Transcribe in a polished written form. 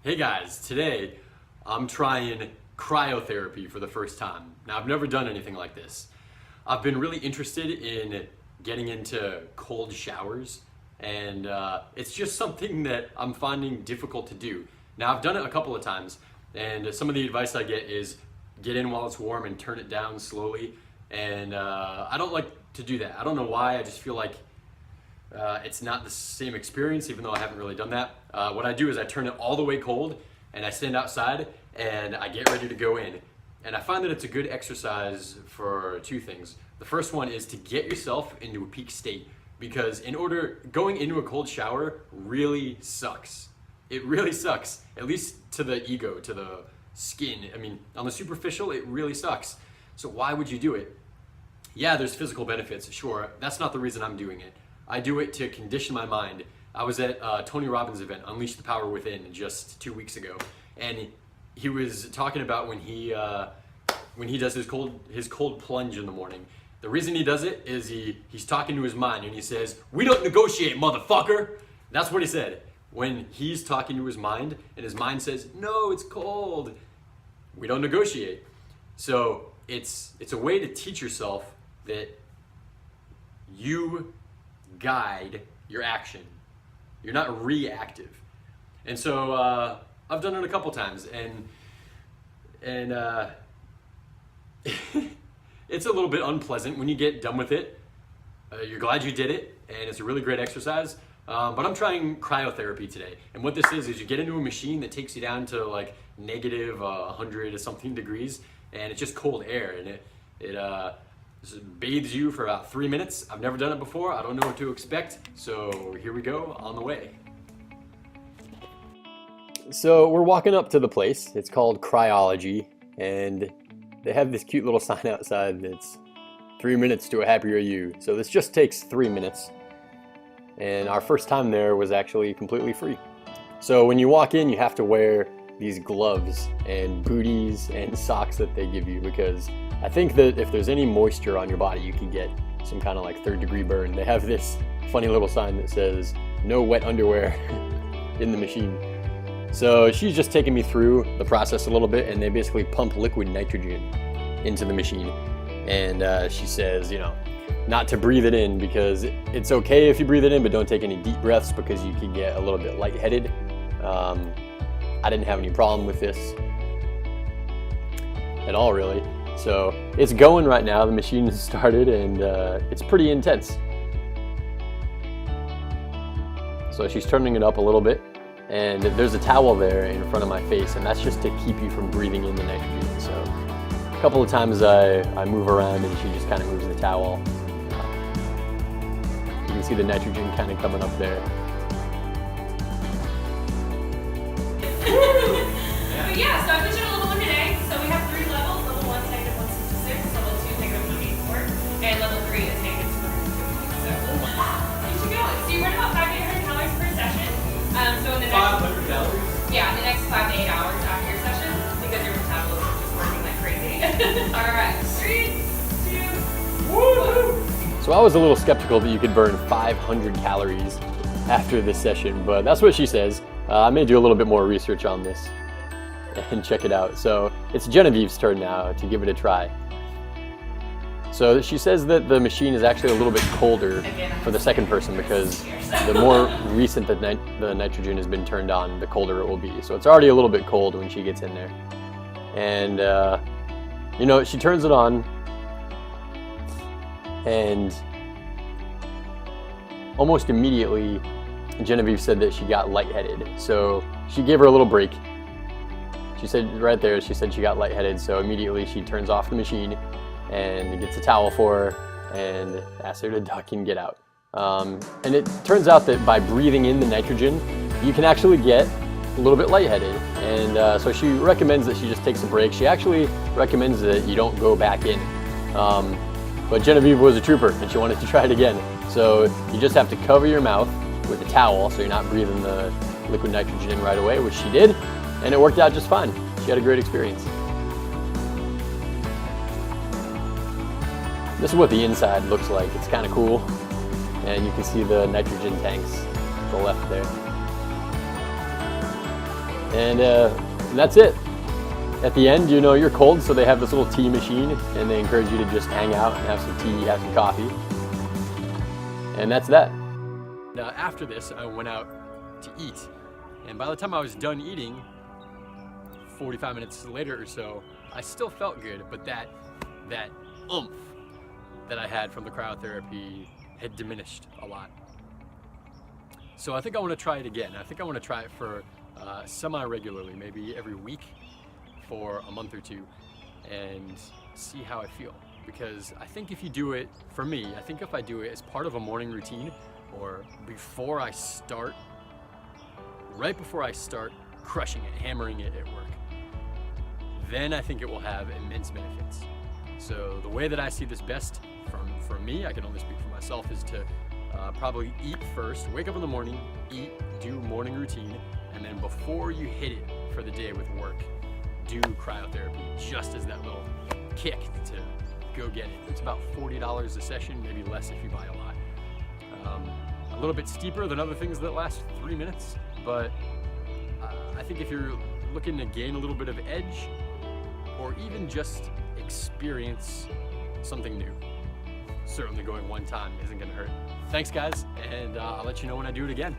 Hey guys, today I'm trying cryotherapy for the first time. Now I've never done anything like this. I've been really interested in getting into cold showers and it's just something that I'm finding difficult to do. Now I've done it a couple of times and some of the advice I get is get in while it's warm and turn it down slowly, and I don't like to do that. I don't know why, I just feel like it's not the same experience, even though I haven't really done that. What I do is I turn it all the way cold and I stand outside and I get ready to go in. And I find that it's a good exercise for two things. The first one is to get yourself into a peak state, because going into a cold shower really sucks. It really sucks, at least to the ego, to the skin. I mean, on the superficial, it really sucks. So why would you do it? Yeah, there's physical benefits, sure. That's not the reason I'm doing it. I do it to condition my mind. I was at Tony Robbins' event, Unleash the Power Within, just 2 weeks ago, and he was talking about when he does his cold plunge in the morning. The reason he does it is he's talking to his mind, and he says, "We don't negotiate, motherfucker." That's what he said. When he's talking to his mind, and his mind says, "No, it's cold," we don't negotiate. So it's a way to teach yourself that you guide your action. You're not reactive. And so I've done it a couple times, and it's a little bit unpleasant when you get done with it. You're glad you did it, and it's a really great exercise. But I'm trying cryotherapy today, and what this is you get into a machine that takes you down to like negative 100 or something degrees, and it's just cold air, and it bathes you for about 3 minutes. I've never done it before. I don't know what to expect. So here we go, on the way. So we're walking up to the place. It's called Cryology, and they have this cute little sign outside that's 3 minutes to a happier you. So this just takes 3 minutes. And our first time there was actually completely free. So when you walk in, you have to wear these gloves and booties and socks that they give you, because I think that if there's any moisture on your body, you can get some kind of like 3rd-degree burn. They have this funny little sign that says, "No wet underwear" in the machine. So she's just taking me through the process a little bit, and they basically pump liquid nitrogen into the machine. And she says, not to breathe it in, because it's okay if you breathe it in, but don't take any deep breaths because you can get a little bit lightheaded. I didn't have any problem with this at all, really. So it's going right now. The machine has started, and it's pretty intense. So she's turning it up a little bit, and there's a towel there in front of my face, and that's just to keep you from breathing in the nitrogen. So a couple of times I move around, and she just kind of moves the towel. You can see the nitrogen kind of coming up there. But yeah, so I put you on level 1 today. So we have 3 levels. Level 1 is negative 166, level 2 is negative 184, and level 3 is negative 250. So you should go. So you run about 500 to 800 calories per session. So in the next 500 calories? Yeah, in the next 5 to 8 hours after your session, because your metabolism is just working like crazy. Alright, 3, 2, 1. So I was a little skeptical that you could burn 500 calories after this session, but that's what she says. I may do a little bit more research on this and check it out. So it's Genevieve's turn now to give it a try. So she says that the machine is actually a little bit colder for the second person, because the more recent that the nitrogen has been turned on, the colder it will be. So it's already a little bit cold when she gets in there. And she turns it on, and almost immediately Genevieve said that she got lightheaded. So she gave her a little break. She said right there, she said she got lightheaded. So immediately she turns off the machine and gets a towel for her and asks her to duck and get out. And it turns out that by breathing in the nitrogen, you can actually get a little bit lightheaded. And so she recommends that she just takes a break. She actually recommends that you don't go back in. But Genevieve was a trooper, and she wanted to try it again. So you just have to cover your mouth with a towel so you're not breathing the liquid nitrogen in right away, which she did, and it worked out just fine. She had a great experience. This is what the inside looks like. It's kind of cool, and you can see the nitrogen tanks to the left there. And that's it. At the end, you know, you're cold, so they have this little tea machine, and they encourage you to just hang out and have some tea, have some coffee. And that's that. Now, after this, I went out to eat. And by the time I was done eating, 45 minutes later or so, I still felt good, but that oomph that I had from the cryotherapy had diminished a lot. So I think I want to try it again. I think I want to try it for semi-regularly, maybe every week for a month or two, and see how I feel. Because I think if you do it, for me, I think if I do it as part of a morning routine, or before I start, right before I start crushing it, hammering it at work, then I think it will have immense benefits. So the way that I see this best for me, I can only speak for myself, is to probably eat first, wake up in the morning, eat, do morning routine, and then before you hit it for the day with work, do cryotherapy, just as that little kick to go get it. It's about $40 a session, maybe less if you buy a lot. A little bit steeper than other things that last 3 minutes, but I think if you're looking to gain a little bit of edge, or even just experience something new, certainly going one time isn't gonna hurt. Thanks guys, and I'll let you know when I do it again.